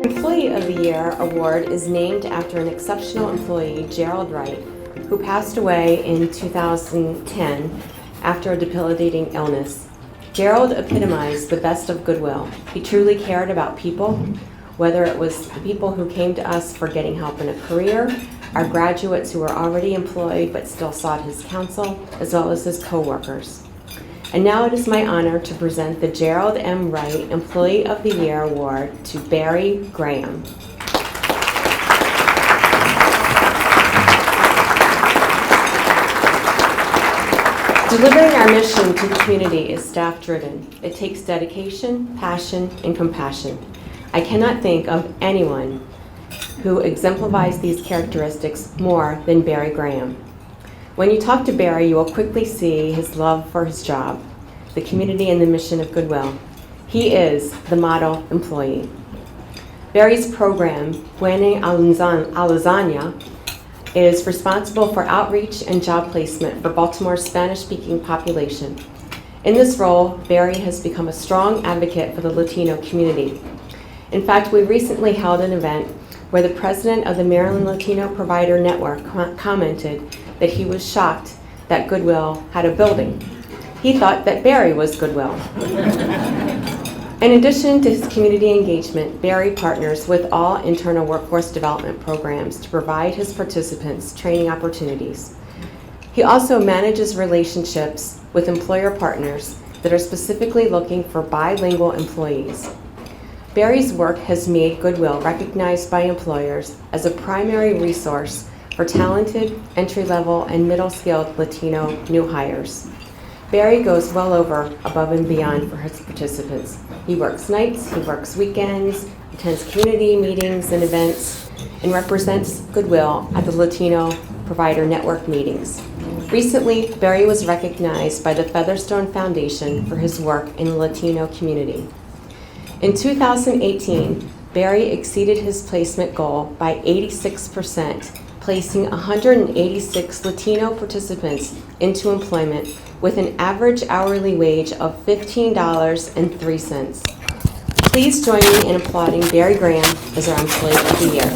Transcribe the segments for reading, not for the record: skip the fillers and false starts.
Employee of the Year award is named after an exceptional employee, Gerald Wright, who passed away in 2010 after a debilitating illness. Gerald epitomized the best of Goodwill. He truly cared about people, whether it was the people who came to us for getting help in a career, our graduates who were already employed but still sought his counsel, as well as his co-workers. And now it is my honor to present the Gerald M. Wright Employee of the Year Award to Barry Graham. Delivering our mission to the community is staff-driven. It takes dedication, passion, and compassion. I cannot think of anyone who exemplifies these characteristics more than Barry Graham. When you talk to Barry, you will quickly see his love for his job, the community, and the mission of Goodwill. He is the model employee. Barry's program, Buena Lasagna, is responsible for outreach and job placement for Baltimore's Spanish-speaking population. In this role, Barry has become a strong advocate for the Latino community. In fact, we recently held an event where the president of the Maryland Latino Provider Network commented that he was shocked that Goodwill had a building. He thought that Barry was Goodwill. In addition to his community engagement, Barry partners with all internal workforce development programs to provide his participants training opportunities. He also manages relationships with employer partners that are specifically looking for bilingual employees. Barry's work has made Goodwill recognized by employers as a primary resource for talented, entry-level, and middle-skilled Latino new hires. Barry goes well above and beyond for his participants. He works nights, he works weekends, attends community meetings and events, and represents Goodwill at the Latino Provider Network meetings. Recently, Barry was recognized by the Featherstone Foundation for his work in the Latino community. In 2018, Barry exceeded his placement goal by 86%, placing 186 Latino participants into employment with an average hourly wage of $15.03. Please join me in applauding Barry Graham as our Employee of the Year.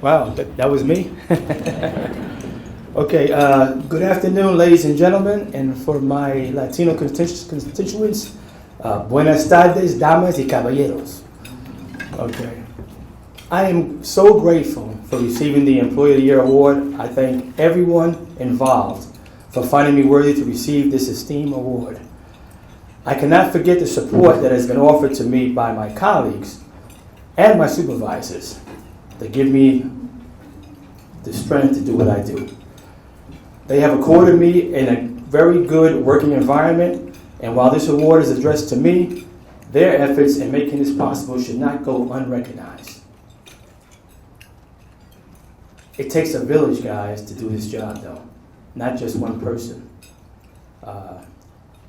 Wow, that was me. Okay, good afternoon, ladies and gentlemen, and for my Latino constituents, buenas tardes, damas y caballeros. Okay, I am so grateful for receiving the Employee of the Year award. I thank everyone involved for finding me worthy to receive this esteemed award. I cannot forget the support that has been offered to me by my colleagues and my supervisors that give me the strength to do what I do. They have accorded me in a very good working environment, and while this award is addressed to me, their efforts in making this possible should not go unrecognized. It takes a village, guys, to do this job, though, not just one person. I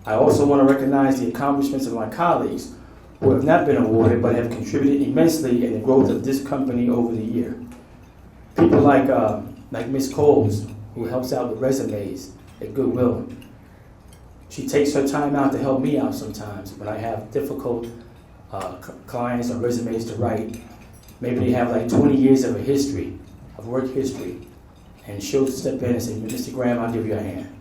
also want to recognize the accomplishments of my colleagues who have not been awarded but have contributed immensely in the growth of this company over the year. People like Ms. Coles, who helps out with resumes at Goodwill. She takes her time out to help me out sometimes when I have difficult clients or resumes to write. Maybe they have like 20 years of work history, and she'll step in and say, Mr. Graham, I'll give you a hand.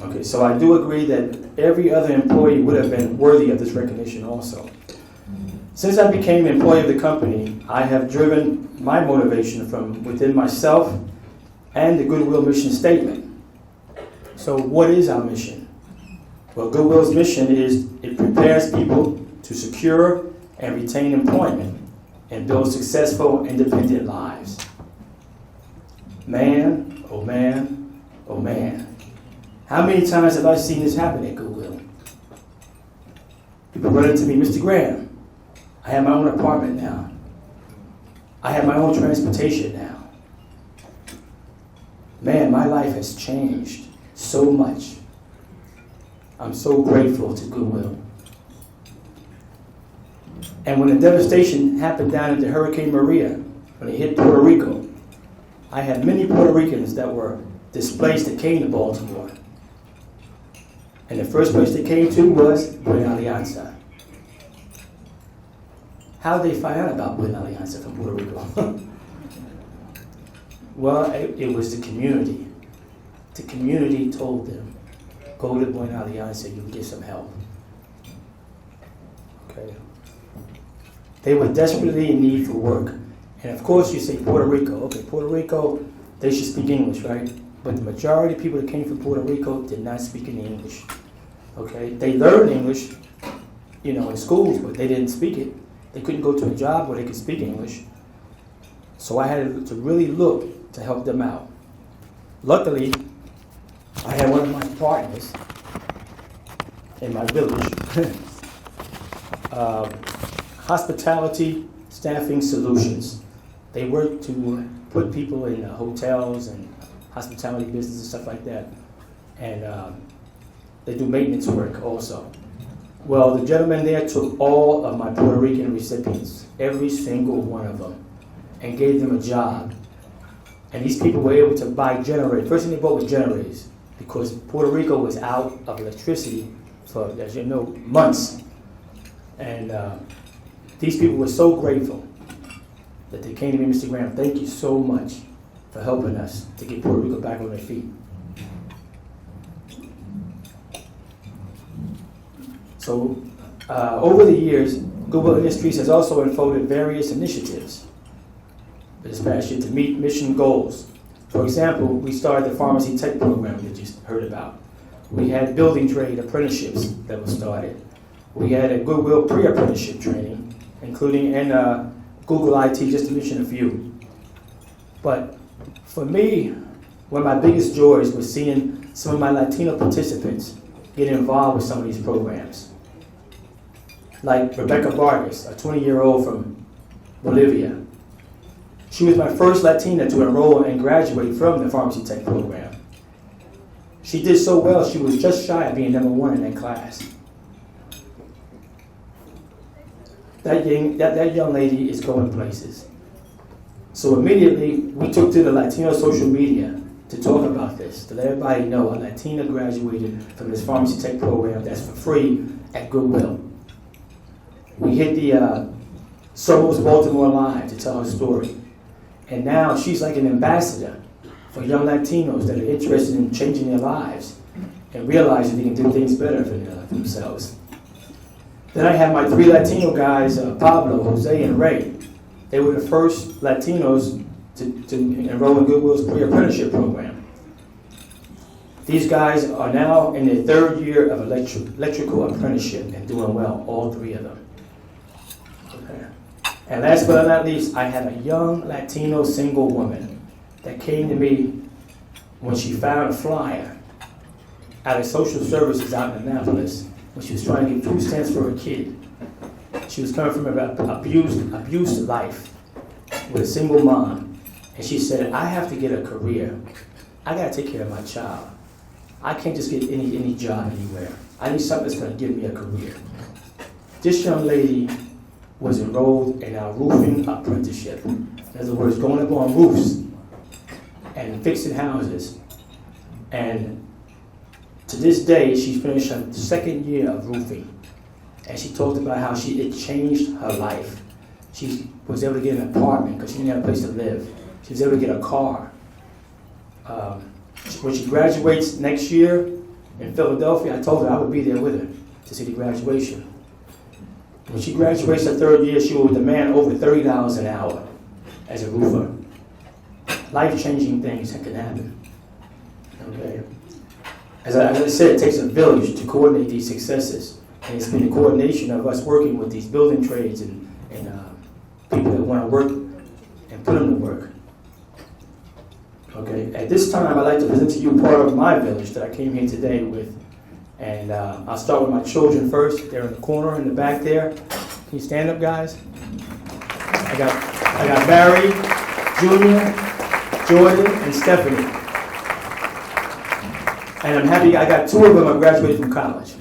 Okay, so I do agree that every other employee would have been worthy of this recognition also. Since I became an employee of the company, I have driven my motivation from within myself and the Goodwill mission statement. So what is our mission? Well, Goodwill's mission is it prepares people to secure and retain employment and build successful, independent lives. Man, oh man, oh man. How many times have I seen this happen at Goodwill? People run into me, Mr. Graham, I have my own apartment now. I have my own transportation now. Man, my life has changed so much. I'm so grateful to Goodwill. And when the devastation happened down into Hurricane Maria, when it hit Puerto Rico, I had many Puerto Ricans that were displaced that came to Baltimore. And the first place they came to was Buena Alianza. How did they find out about Buena Alianza from Puerto Rico? Well, it was the community. The community told them, go to Buena Alianza, you'll get some help. Okay. They were desperately in need for work. And of course you say Puerto Rico. Okay, Puerto Rico, they should speak English, right? But the majority of people that came from Puerto Rico did not speak any English. Okay, they learned English, in schools, but they didn't speak it. They couldn't go to a job where they could speak English. So I had to really look to help them out. Luckily, I had one of my partners in my village, Hospitality Staffing Solutions. They work to put people in hotels and hospitality business and stuff like that. And they do maintenance work also. Well, the gentleman there took all of my Puerto Rican recipients, every single one of them, and gave them a job. And these people were able to buy generators. First thing they bought was generators, because Puerto Rico was out of electricity for, as you know, months. And these people were so grateful that they came to me, Mr. Graham, thank you so much for helping us to get Puerto Rico back on their feet. So over the years, Goodwill Industries has also unfolded various initiatives this past year to meet mission goals. For example, we started the pharmacy tech program that you heard about. We had building trade apprenticeships that were started. We had a Goodwill pre-apprenticeship training, including Google IT, just to mention a few. But for me, one of my biggest joys was seeing some of my Latino participants get involved with some of these programs. Like Rebecca Vargas, a 20-year-old from Bolivia. She was my first Latina to enroll and graduate from the pharmacy tech program. She did so well, she was just shy of being number one in that class. That young lady is going places. So immediately, we took to the Latino social media to talk about this, to let everybody know a Latina graduated from this pharmacy tech program that's for free at Goodwill. We hit the Somos Baltimore Live to tell her story. And now she's like an ambassador for young Latinos that are interested in changing their lives and realizing they can do things better for themselves. Then I have my three Latino guys, Pablo, Jose, and Ray. They were the first Latinos to enroll in Goodwill's pre-apprenticeship program. These guys are now in their third year of electrical apprenticeship and doing well, all three of them. Okay. And last but not least, I had a young Latino single woman that came to me when she found a flyer out of social services out in Annapolis when she was trying to get food stamps for her kid. She was coming from an abused life with a single mom. And she said, I have to get a career. I got to take care of my child. I can't just get any job anywhere. I need something that's going to give me a career. This young lady was enrolled in our roofing apprenticeship. In other words, going up on roofs and fixing houses. And to this day, she's finished her second year of roofing. And she talked about how it changed her life. She was able to get an apartment because she didn't have a place to live. She was able to get a car. When she graduates next year in Philadelphia, I told her I would be there with her to see the graduation. When she graduates her third year, she will demand over $30 an hour as a roofer. Life-changing things that can happen. Okay. As I said, it takes a village to coordinate these successes. And it's been a coordination of us working with these building trades and people that want to work and put them to work. Okay, at this time, I'd like to present to you part of my village that I came here today with. And I'll start with my children first. They're in the corner in the back there. Can you stand up, guys? I got Barry, Junior, Jordan, and Stephanie. And I'm happy I got two of them that graduated from college.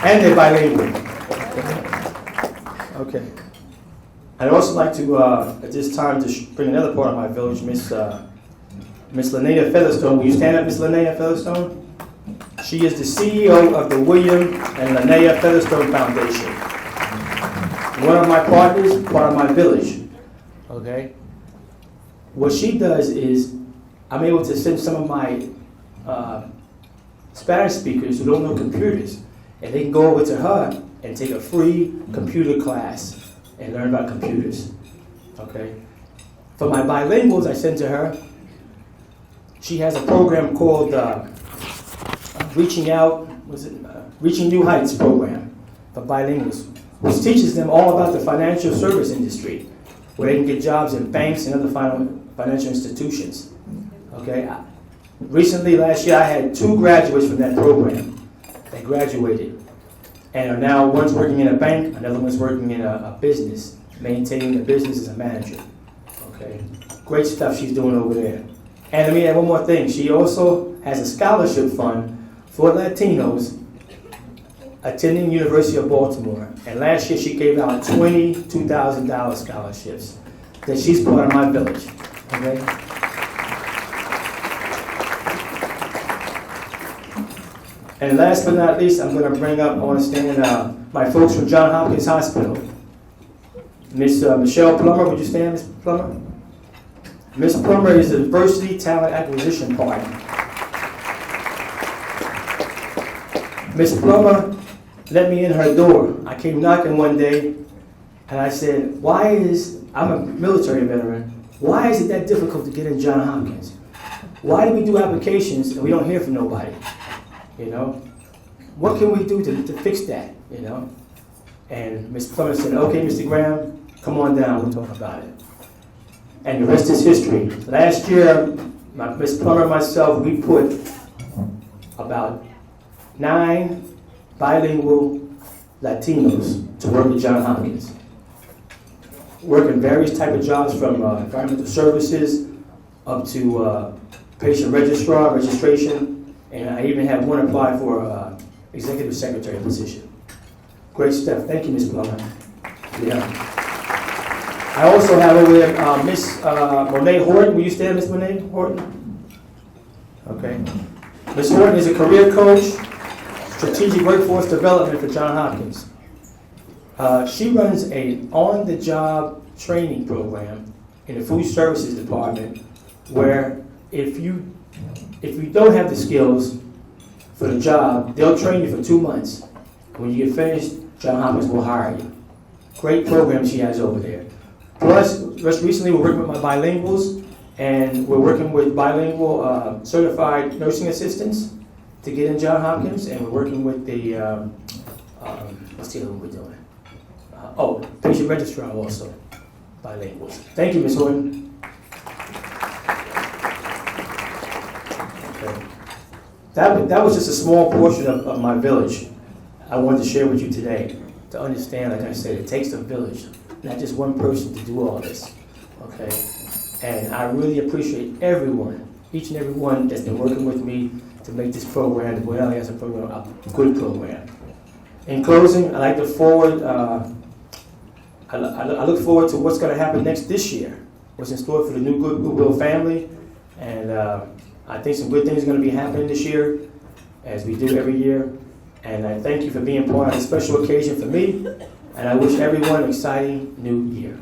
And they're bilingual. Okay. I'd also like to, at this time, to bring another part of my village, Miss Linnea Featherstone. Will you stand up, Miss Linnea Featherstone? She is the CEO of the William and Linnea Featherstone Foundation. One of my partners, part of my village. Okay? What she does is, I'm able to send some of my Spanish speakers who don't know computers, and they can go over to her and take a free computer class and learn about computers. Okay? For my bilinguals, I send to her. She has a program called Reaching New Heights program for bilinguals, which teaches them all about the financial service industry, where they can get jobs in banks and other financial institutions. Okay? Recently, last year, I had 2 graduates from that program. They graduated and are now, one's working in a bank, another one's working in a business, maintaining the business as a manager. Okay? Great stuff she's doing over there. And let me add one more thing. She also has a scholarship fund for Latinos attending University of Baltimore. And last year she gave out $22,000 scholarships. That she's part of my village. Okay? And last but not least, I'm going to bring up, I want to stand my folks from Johns Hopkins Hospital. Miss Michelle Plummer, would you stand, Miss Plummer? Miss Plummer is the Diversity Talent Acquisition Partner. Miss Plummer let me in her door. I came knocking one day, and I said, I'm a military veteran, why is it that difficult to get in Johns Hopkins? Why do we do applications and we don't hear from nobody? You know? What can we do to fix that, you know? And Ms. Plummer said, okay, Mr. Graham, come on down, we'll talk about it. And the rest is history. Last year, Ms. Plummer and myself, we put about 9 bilingual Latinos to work at Johns Hopkins. Working various type of jobs from environmental services up to patient registration, and I even had one apply for executive secretary position. Great stuff. Thank you, Ms. Plummer. Yeah. I also have over there Miss Monet Horton. Will you stand, Miss Monet Horton? Okay. Ms. Horton is a career coach, strategic workforce development for Johns Hopkins. She runs an on-the-job training program in the food services department, where if you don't have the skills for the job, they'll train you for 2 months. When you get finished, Johns Hopkins will hire you. Great program she has over there. Plus, just recently we're working with my bilinguals, and we're working with bilingual certified nursing assistants to get in Johns Hopkins, and we're working with the, what's the other one we're doing? Patient registrar also, bilinguals. Thank you, Ms. Horton. Okay. That was just a small portion of my village I wanted to share with you today. To understand, like I said, it takes a village, not just one person to do all this, okay? And I really appreciate everyone, each and every one that's been working with me to make this program, the Goodwill program, a good program. In closing, I look forward to what's going to happen this year, what's in store for the new Goodwill family, and I think some good things are going to be happening this year, as we do every year. And I thank you for being part of a special occasion for me, and I wish everyone an exciting new year.